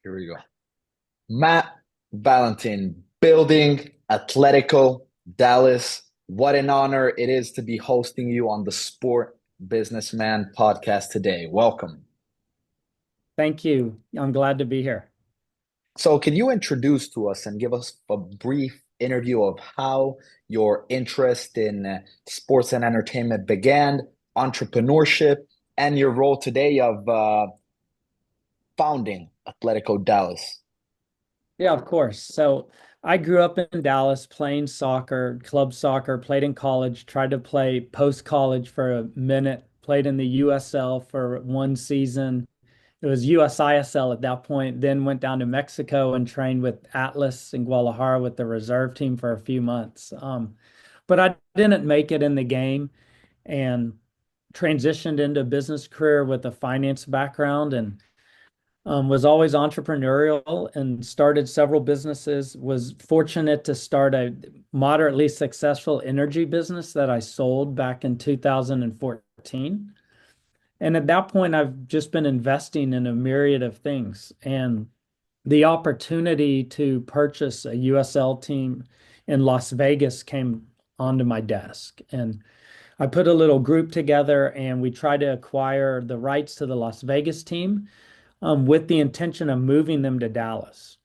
Here we go. Matt Valentine, building Atletico, Dallas. What an honor it is to be hosting you on the Sport Businessman podcast today. Welcome. Thank you. I'm glad to be here. So, can you introduce to us and give us a brief interview of how your interest in sports and entertainment began, entrepreneurship, and your role today of founding Atletico Dallas? Yeah, of course. So I grew up in Dallas playing soccer, club soccer, played in college, tried to play post-college for a minute, played in the USL for one season. It was USISL at that point, then went down to Mexico and trained with Atlas in Guadalajara with the reserve team for a few months. But I didn't make it in the game and transitioned into a business career with a finance background and was always entrepreneurial and started several businesses. Was fortunate to start a moderately successful energy business that I sold back in 2014. And at that point, I've just been investing in a myriad of things. And the opportunity to purchase a USL team in Las Vegas came onto my desk. And I put a little group together and we tried to acquire the rights to the Las Vegas team with the intention of moving them to Dallas,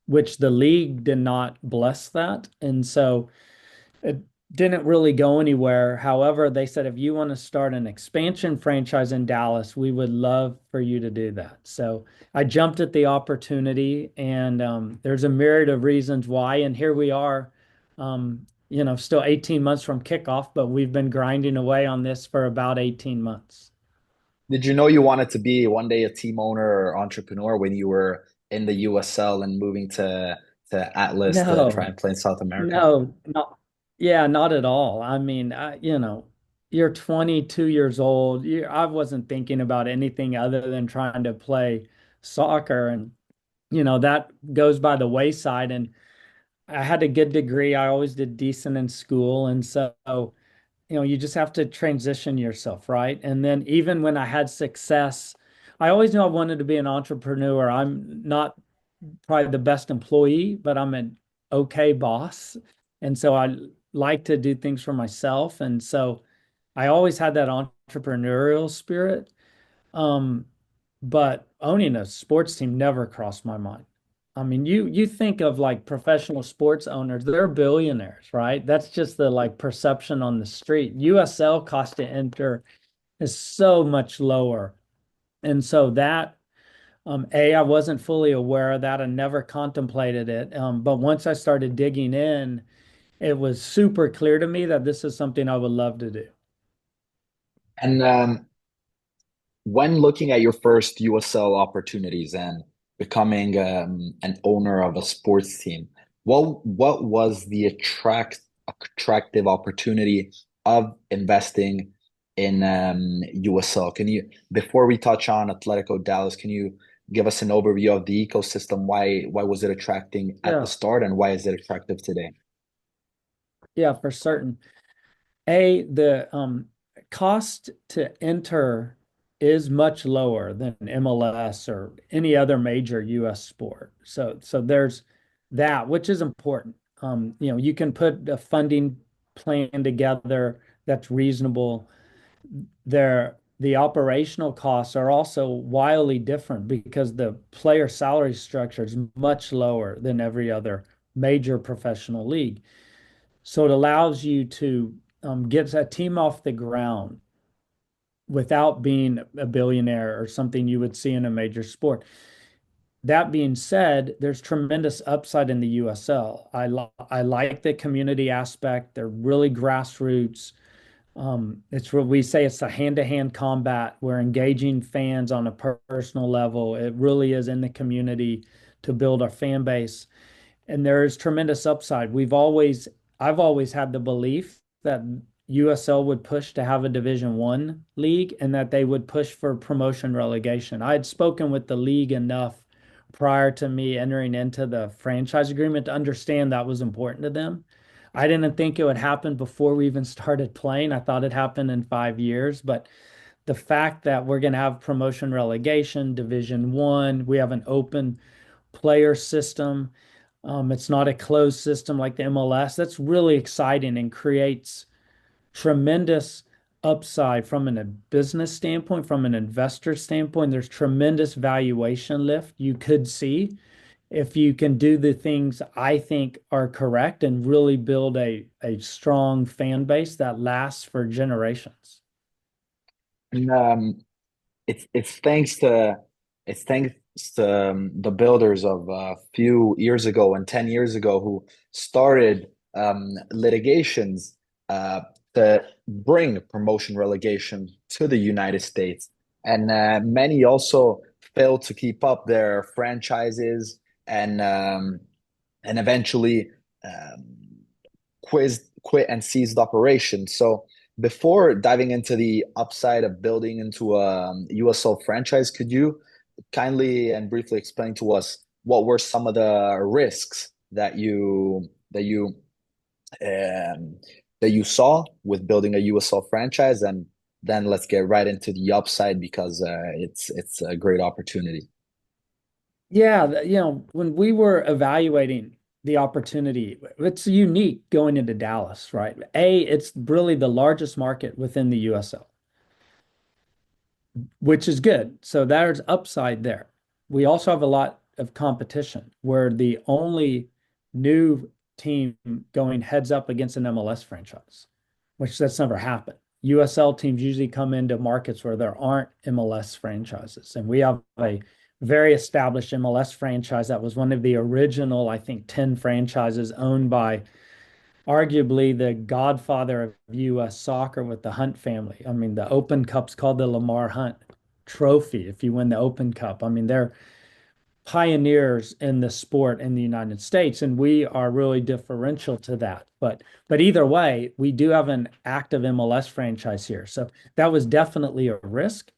which the league did not bless that. And so it didn't really go anywhere. However, they said, if you want to start an expansion franchise in Dallas, we would love for you to do that. So I jumped at the opportunity, and there's a myriad of reasons why. And here we are, still 18 months from kickoff, but we've been grinding away on this for about 18 months. Did you know you wanted to be one day a team owner or entrepreneur when you were in the USL and moving to Atlas to try No, and play in South America? no, not, yeah, not at all. I mean, you're 22 years old. I wasn't thinking about anything other than trying to play soccer. And, that goes by the wayside. And I had a good degree. I always did decent in school. And so, you just have to transition yourself, right? And then even when I had success, I always knew I wanted to be an entrepreneur. I'm not probably the best employee, but I'm an okay boss. And so I like to do things for myself. And so I always had that entrepreneurial spirit. Um, but owning a sports team never crossed my mind. I mean, you think of like professional sports owners, they're billionaires, right? That's just the like perception on the street. USL cost to enter is so much lower. And so that I wasn't fully aware of that. I never contemplated it. But once I started digging in, it was super clear to me that this is something I would love to do. And when looking at your first USL opportunities and becoming an owner of a sports team, what was the attractive opportunity of investing in USL? Can you, before we touch on Atletico Dallas, can you give us an overview of the ecosystem? Why was it attracting at the Yeah, start, and why is it attractive today? yeah, for certain. The cost to enter is much lower than MLS or any other major US sport. So there's that, which is important. You can put a funding plan together that's reasonable. The operational costs are also wildly different because the player salary structure is much lower than every other major professional league. So it allows you to get a team off the ground without being a billionaire or something you would see in a major sport. That being said, there's tremendous upside in the USL. I like the community aspect. They're really grassroots. It's what we say, it's a hand-to-hand combat. We're engaging fans on a personal level. It really is in the community to build our fan base. And there is tremendous upside. I've always had the belief that USL would push to have a Division One league and that they would push for promotion relegation. I had spoken with the league enough prior to me entering into the franchise agreement to understand that was important to them. I didn't think it would happen before we even started playing. I thought it happened in 5 years, but the fact that we're going to have promotion relegation, Division One, we have an open player system. It's not a closed system like the MLS. That's really exciting and creates tremendous upside from a business standpoint, from an investor standpoint. There's tremendous valuation lift you could see if you can do the things I think are correct and really build a strong fan base that lasts for generations. And, it's thanks to the builders of a few years ago and 10 years ago who started litigations to bring promotion relegation to the United States. And many also failed to keep up their franchises and eventually um, quit and ceased operations. So before diving into the upside of building into a USL franchise, could you kindly and briefly explain to us what were some of the risks um, that you saw with building a USL franchise, and then let's get right into the upside because it's a great opportunity. Yeah, when we were evaluating the opportunity, it's unique going into Dallas, right? It's really the largest market within the USL, which is good. So there's upside there. We also have a lot of competition. We're the only new team going heads up against an MLS franchise, which that's never happened. USL teams usually come into markets where there aren't MLS franchises. And we have a very established MLS franchise that was one of the original, I think, 10 franchises owned by arguably the godfather of U.S. soccer with the Hunt family. I mean, the Open Cup's called the Lamar Hunt Trophy if you win the Open Cup. I mean, they're pioneers in the sport in the United States, and we are really differential to that. But either way, we do have an active MLS franchise here. So that was definitely a risk.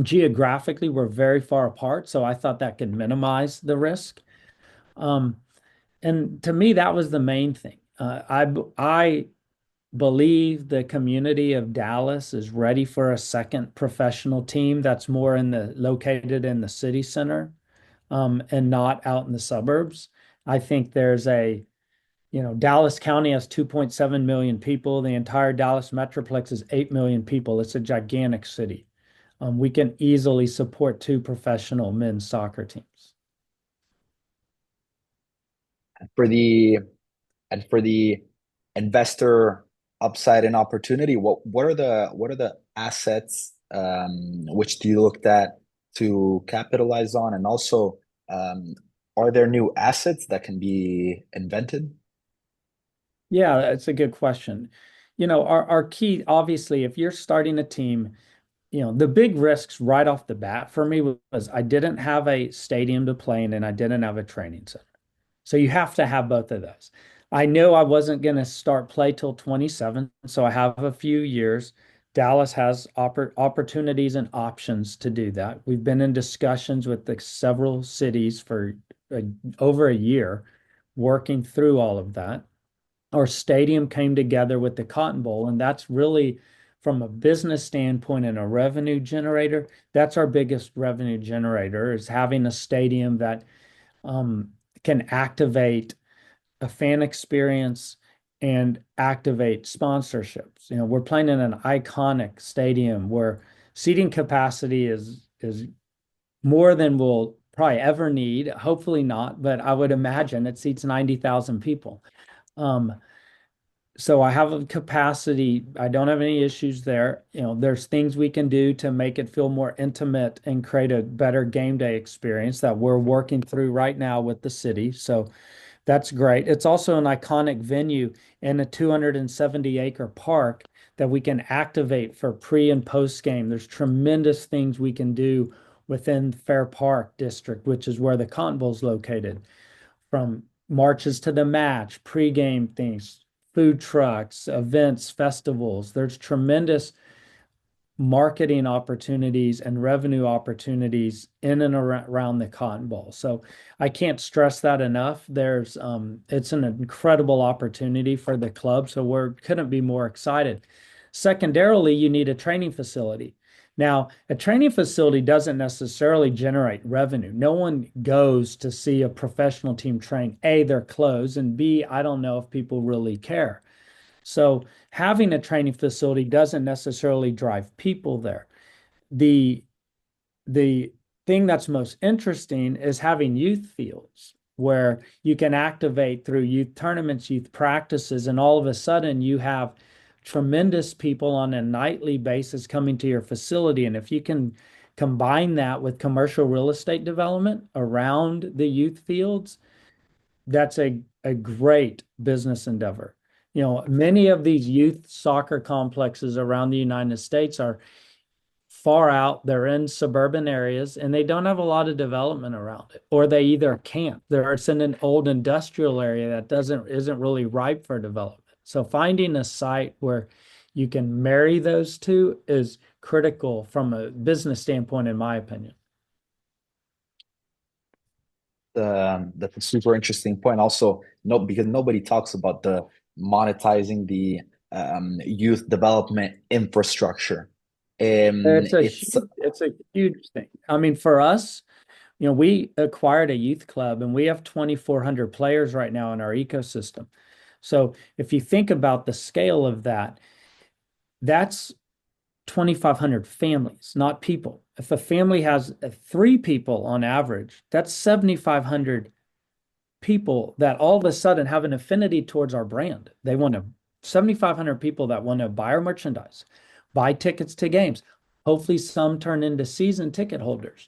Geographically, we're very far apart, so I thought that could minimize the risk. Um, and to me, that was the main thing. I believe the community of Dallas is ready for a second professional team that's more in the located in the city center, and not out in the suburbs. I think Dallas County has 2.7 million people. The entire Dallas Metroplex is 8 million people. It's a gigantic city. We can easily support two professional men's soccer teams. For the for the investor upside and opportunity, what are the assets which do you look at to capitalize on, and also are there new assets that can be invented? Yeah, that's a good question. Our key, obviously, if you're starting a team, the big risks right off the bat for me was I didn't have a stadium to play in and I didn't have a training center. So you have to have both of those. I knew I wasn't going to start play till 27, so I have a few years. Dallas has opportunities and options to do that. We've been in discussions with the several cities for uh, over a year, working through all of that. Our stadium came together with the Cotton Bowl, and that's really, from a business standpoint and a revenue generator, that's our biggest revenue generator is having a stadium that um, can activate a fan experience and activate sponsorships. We're playing in an iconic stadium where seating capacity is more than we'll probably ever need. Hopefully not, but I would imagine it seats 90,000 people. Um, so I have a capacity. I don't have any issues there. There's things we can do to make it feel more intimate and create a better game day experience that we're working through right now with the city. So that's great. It's also an iconic venue in a 270-acre park that we can activate for pre and post game. There's tremendous things we can do within Fair Park District, which is where the Cotton Bowl is located, from marches to the match, pre-game things, food trucks, events, festivals. There's tremendous marketing opportunities and revenue opportunities in and around the Cotton Bowl. So I can't stress that enough. It's an incredible opportunity for the club. So we couldn't be more excited. Secondarily, you need a training facility. Now, a training facility doesn't necessarily generate revenue. No one goes to see a professional team train. A, they're closed, and B, I don't know if people really care. So having a training facility doesn't necessarily drive people there. The the thing that's most interesting is having youth fields where you can activate through youth tournaments, youth practices, and all of a sudden you have tremendous people on a nightly basis coming to your facility. And if you can combine that with commercial real estate development around the youth fields, that's a great business endeavor. You know, many of these youth soccer complexes around the United States are far out, they're in suburban areas, and they don't have a lot of development around it, or they either can't. It's in an old industrial area that doesn't isn't really ripe for development. So finding a site where you can marry those two is critical from a business standpoint, in my opinion. That's a super interesting point. Also, no, because nobody talks about the monetizing the youth development infrastructure. It's It's a huge thing. I mean, for us, you know, we acquired a youth club and we have 2,400 players right now in our ecosystem. So if you think about the scale of that, that's 2,500 families, not people. If a family has three people on average, that's 7,500 people that all of a sudden have an affinity towards our brand. They want to, 7,500 people that want to buy our merchandise, buy tickets to games. Hopefully, some turn into season ticket holders.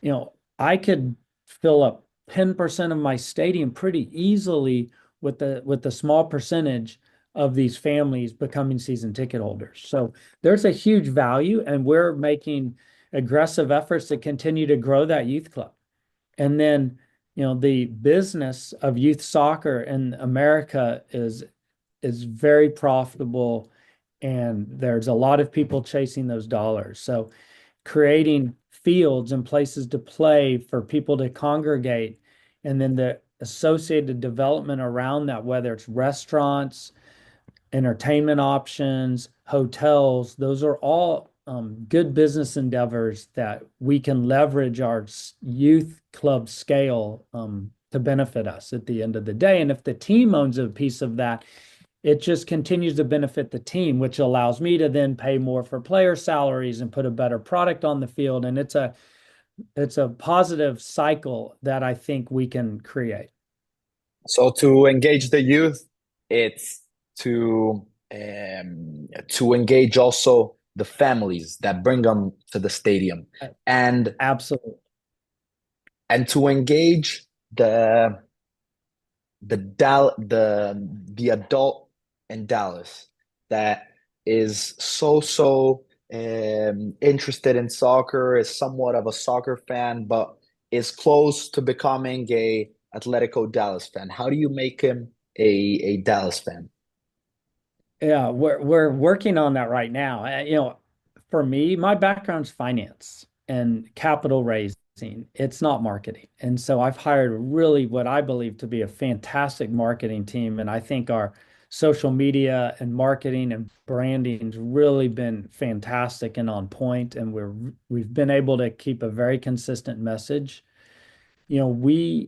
You know, I could fill up 10% of my stadium pretty easily with the small percentage of these families becoming season ticket holders. So there's a huge value, and we're making aggressive efforts to continue to grow that youth club. And then, you know, the business of youth soccer in America is very profitable, and there's a lot of people chasing those dollars. So creating fields and places to play for people to congregate, and then the associated development around that, whether it's restaurants, entertainment options, hotels, those are all good business endeavors that we can leverage our youth club scale to benefit us at the end of the day. And if the team owns a piece of that, it just continues to benefit the team, which allows me to then pay more for player salaries and put a better product on the field. And it's a positive cycle that I think we can create. so to engage the youth, it's to engage also the families that bring them to the stadium, and Absolutely. to engage the adult in Dallas that is interested in soccer, is somewhat of a soccer fan, but is close to becoming a Atletico Dallas fan. How do you make him a Dallas fan? Yeah, we're working on that right now. You know, for me, my background's finance and capital raising. It's not marketing. And so I've hired really what I believe to be a fantastic marketing team. And I think our social media and marketing and branding's really been fantastic and on point. And we've been able to keep a very consistent message. You know,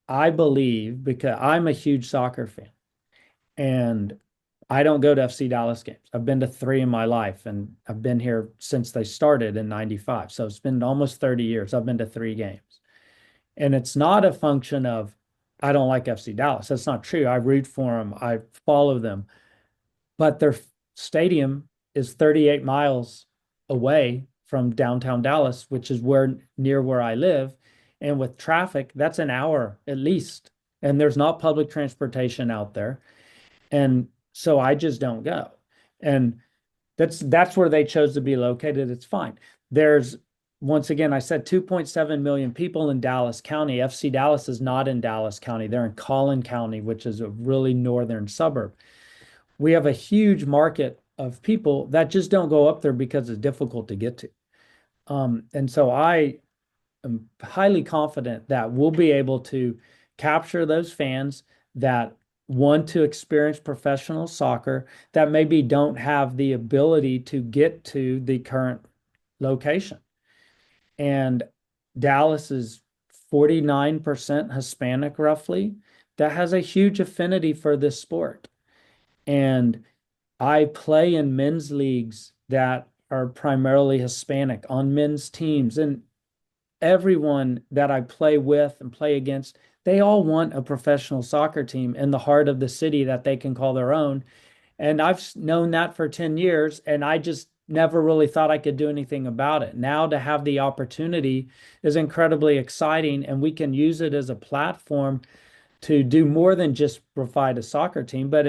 I believe, because I'm a huge soccer fan, and I don't go to FC Dallas games. I've been to three in my life, and I've been here since they started in 95. So it's been almost 30 years. I've been to three games. And it's not a function of I don't like FC Dallas. That's not true. I root for them, I follow them. But their stadium is 38 miles away from downtown Dallas, which is near where I live. And with traffic, that's an hour at least. And there's not public transportation out there. And so I just don't go. And that's where they chose to be located. It's fine. There's once again, I said 2.7 million people in Dallas County. FC Dallas is not in Dallas County. They're in Collin County, which is a really northern suburb. We have a huge market of people that just don't go up there because it's difficult to get to. And so I am highly confident that we'll be able to capture those fans that want to experience professional soccer that maybe don't have the ability to get to the current location. And Dallas is 49% Hispanic, roughly. That has a huge affinity for this sport. And I play in men's leagues that are primarily Hispanic on men's teams. And everyone that I play with and play against, they all want a professional soccer team in the heart of the city that they can call their own. And I've known that for 10 years, and I just never really thought I could do anything about it. Now to have the opportunity is incredibly exciting, and we can use it as a platform to do more than just provide a soccer team, but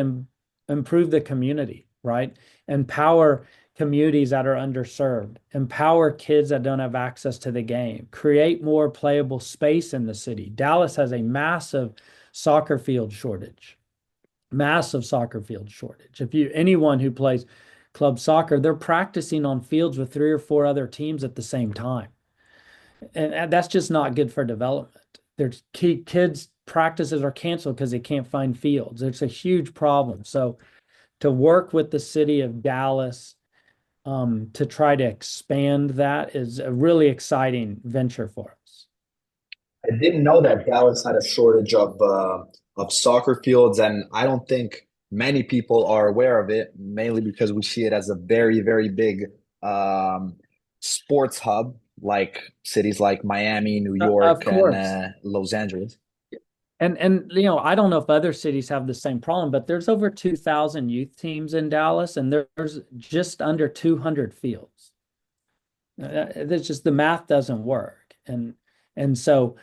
improve the community, right? Empower communities that are underserved, empower kids that don't have access to the game, create more playable space in the city. Dallas has a soccer field shortage, massive soccer field shortage. If you anyone who plays club soccer, they're practicing on fields with three or four other teams at the same time. And that's just not good for development. There's kids practices are canceled because they can't find fields. It's a huge problem. So to work with the city of Dallas to try to expand that is a really exciting venture for us. I didn't know that Dallas had a shortage of soccer fields, and I don't think many people are aware of it, mainly because we see it as a very, very big um, sports hub, like cities like Miami, New Of York, and course. Los Angeles. And I don't know if other cities have the same problem, but there's over 2,000 youth teams in Dallas, and there's just under 200 fields. That's just the math doesn't work. And so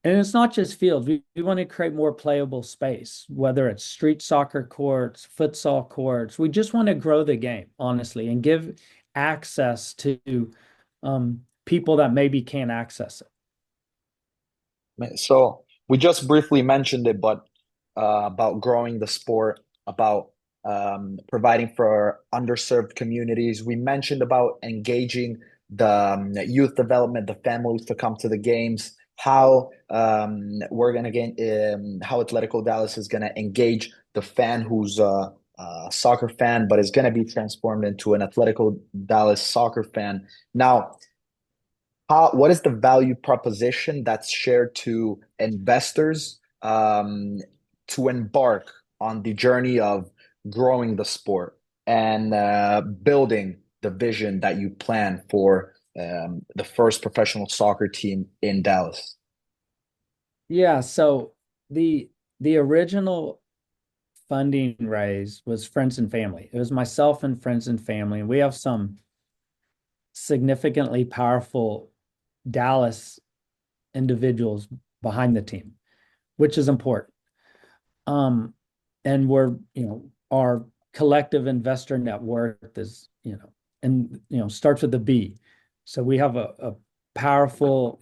and it's not just fields. We want to create more playable space, whether it's street soccer courts, futsal courts. We just want to grow the game, honestly, and give access to people that maybe can't access it. So we just briefly mentioned it, but about growing the sport, about providing for underserved communities. We mentioned about engaging the youth development, the families to come to the games. How we're gonna get how Atletico Dallas is gonna engage the fan who's a soccer fan, but is gonna be transformed into an Atletico Dallas soccer fan. Now, what is the value proposition that's shared to investors to embark on the journey of growing the sport and building the vision that you plan for the first professional soccer team in Dallas? Yeah, so the the original funding raise was friends and family. It was myself and friends and family, and we have some significantly powerful Dallas individuals behind the team, which is important. Um, and our collective investor net worth is, and starts with a B. So we have a powerful,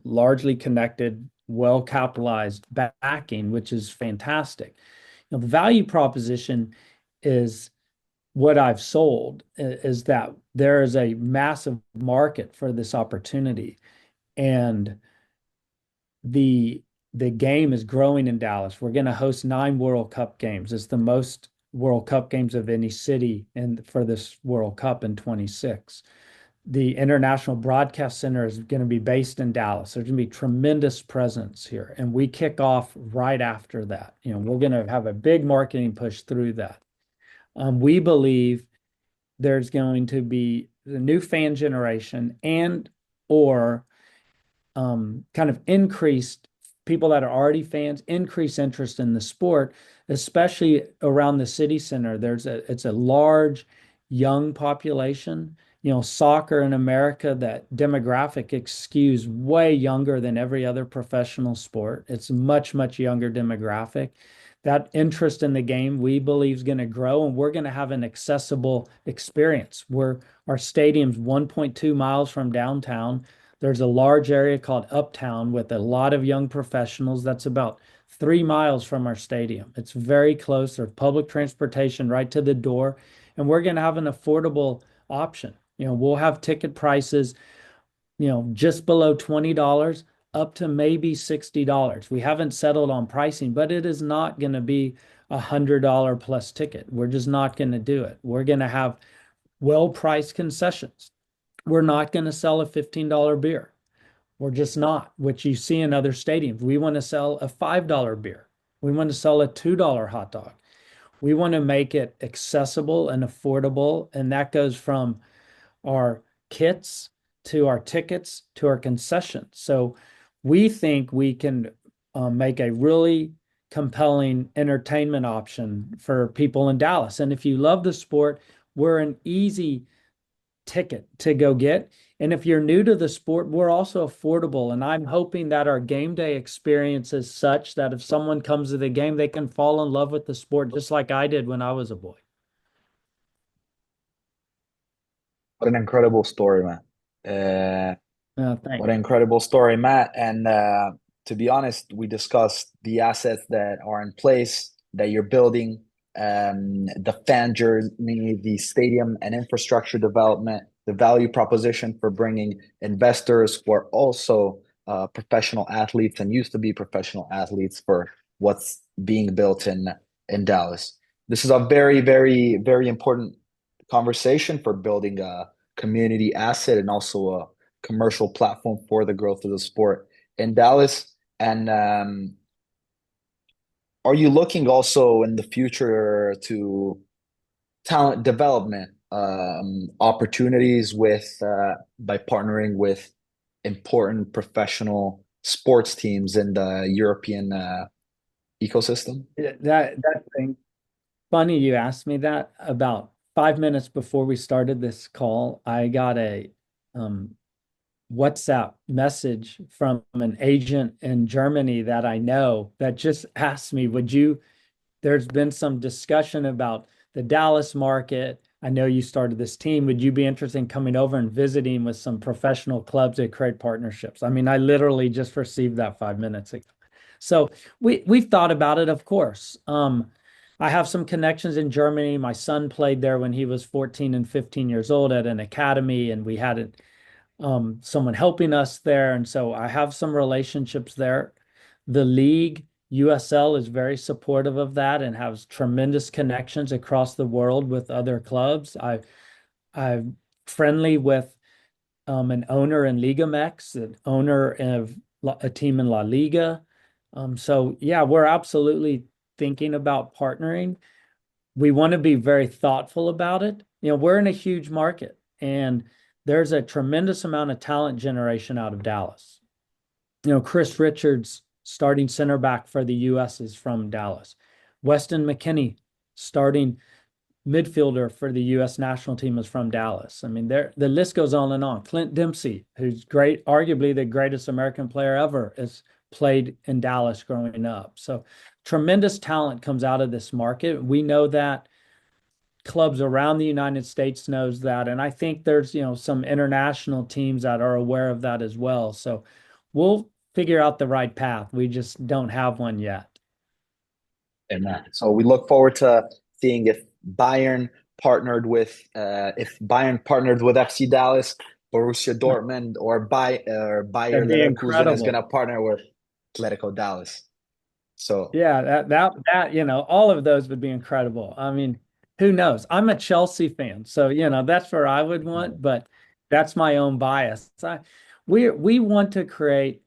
largely connected, well capitalized backing, which is fantastic. The value proposition is what I've sold is that there is a massive market for this opportunity. And the the game is growing in Dallas. We're going to host 9 World Cup games. It's the most World Cup games of any city and for this World Cup in 26. The International Broadcast Center is going to be based in Dallas. There's going to be tremendous presence here. And we kick off right after that. We're going to have a big marketing push through that. We believe there's going to be the new fan generation and or kind of increased people that are already fans, increase interest in the sport, especially around the city center. It's a large young population. Soccer in America, that demographic skews way younger than every other professional sport. It's a much, much younger demographic. That interest in the game, we believe, is going to grow, and we're going to have an accessible experience. Our stadium's 1.2 miles from downtown. There's a large area called Uptown with a lot of young professionals. That's about 3 miles from our stadium. It's very close. There's public transportation right to the door, and we're going to have an affordable option. We'll have ticket prices, just below $20. up to maybe $60. We haven't settled on pricing, but it is not going to be $100 plus ticket. We're just not going to do it. We're going to have well-priced concessions. We're not going to sell a $15 beer. We're just not, which you see in other stadiums. We want to sell a $5 beer. We want to sell a $2 hot dog. We want to make it accessible and affordable. And that goes from our kits to our tickets to our concessions. So we think we can make a really compelling entertainment option for people in Dallas. And if you love the sport, we're an easy ticket to go get. And if you're new to the sport, we're also affordable. And I'm hoping that our game day experience is such that if someone comes to the game, they can fall in love with the sport just like I did when I was a boy. What an incredible story, man. Uh, Thanks. What an incredible story, Matt. And to be honest, we discussed the assets that are in place that you're building, the fan journey, the stadium and infrastructure development, the value proposition for bringing investors who are also professional athletes and used to be professional athletes for what's being built in Dallas. This is a very, very, very important conversation for building a community asset and also a commercial platform for the growth of the sport in Dallas. And are you looking also in the future to talent development opportunities with by partnering with important professional sports teams in the European ecosystem? That thing, funny you asked me that. About 5 minutes before we started this call, I got a um, WhatsApp message from an agent in Germany that I know that just asked me, would you, there's been some discussion about the Dallas market. I know you started this team. Would you be interested in coming over and visiting with some professional clubs to create partnerships? I mean, I literally just received that 5 minutes ago. So we've thought about it, of course. I have some connections in Germany. My son played there when he was 14 and 15 years old at an academy, and we had someone helping us there. And so I have some relationships there. The league, USL, is very supportive of that and has tremendous connections across the world with other clubs. I'm friendly with an owner in Liga MX, an owner of a team in La Liga. So yeah, we're absolutely thinking about partnering. We want to be very thoughtful about it. You know, we're in a huge market and there's a tremendous amount of talent generation out of Dallas. You know, Chris Richards, starting center back for the US, is from Dallas. Weston McKennie, starting midfielder for the US national team, is from Dallas. I mean, there the list goes on and on. Clint Dempsey, who's great, arguably the greatest American player ever, has played in Dallas growing up. So tremendous talent comes out of this market. We know that, clubs around the United States knows that, and I think there's, you know, some international teams that are aware of that as well. So we'll figure out the right path. We just don't have one yet. Amen. So we look forward to seeing if Bayern partnered with FC Dallas, Borussia Dortmund, or Bayer That'd be Leverkusen is going incredible. to partner with Atletico Dallas. So Yeah, that, you know, all of those would be incredible. I mean, who knows? I'm a Chelsea fan, so you know, that's where I would want, but that's my own bias. We want to create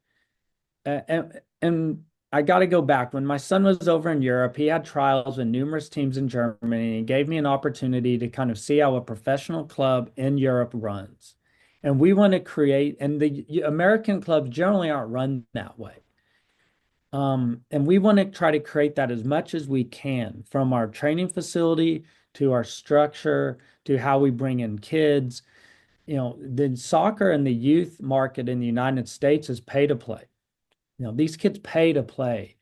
and I got to go back. When my son was over in Europe, he had trials with numerous teams in Germany, and he gave me an opportunity to kind of see how a professional club in Europe runs. And we want to create, and the American clubs generally aren't run that way. And we want to try to create that as much as we can, from our training facility to our structure to how we bring in kids. You know, the soccer and the youth market in the United States is pay to play. You know, these kids pay to play.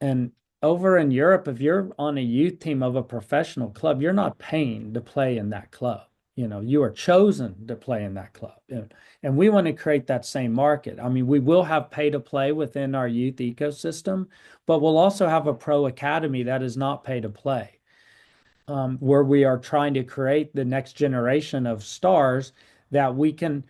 And over in Europe, if you're on a youth team of a professional club, you're not paying to play in that club. You know, you are chosen to play in that club. And we want to create that same market. I mean, we will have pay to play within our youth ecosystem, but we'll also have a pro academy that is not pay to play, where we are trying to create the next generation of stars that we can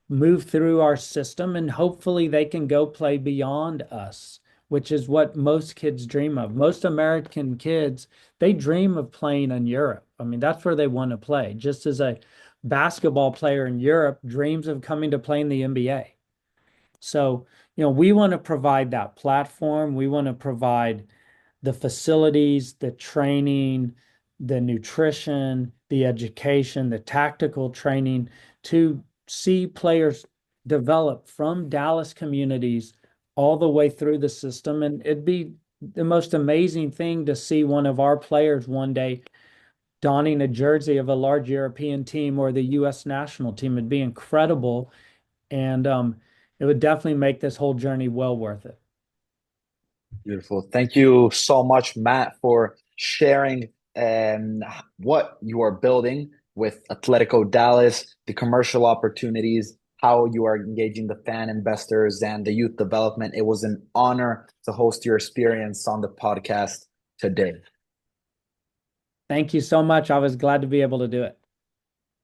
move through our system, and hopefully they can go play beyond us, which is what most kids dream of. Most American kids, they dream of playing in Europe. I mean, that's where they want to play. Just as a basketball player in Europe dreams of coming to play in the NBA. So, we want to provide that platform. We want to provide the facilities, the training, the nutrition, the education, the tactical training to see players develop from Dallas communities all the way through the system. And it'd be the most amazing thing to see one of our players one day donning a jersey of a large European team or the U.S. national team. It'd be incredible. And it would definitely make this whole journey well worth it. Beautiful. Thank you so much, Matt, for sharing what you are building with Atletico Dallas, the commercial opportunities, how you are engaging the fan investors and the youth development. It was an honor to host your experience on the podcast today. Thank you so much. I was glad to be able to do it.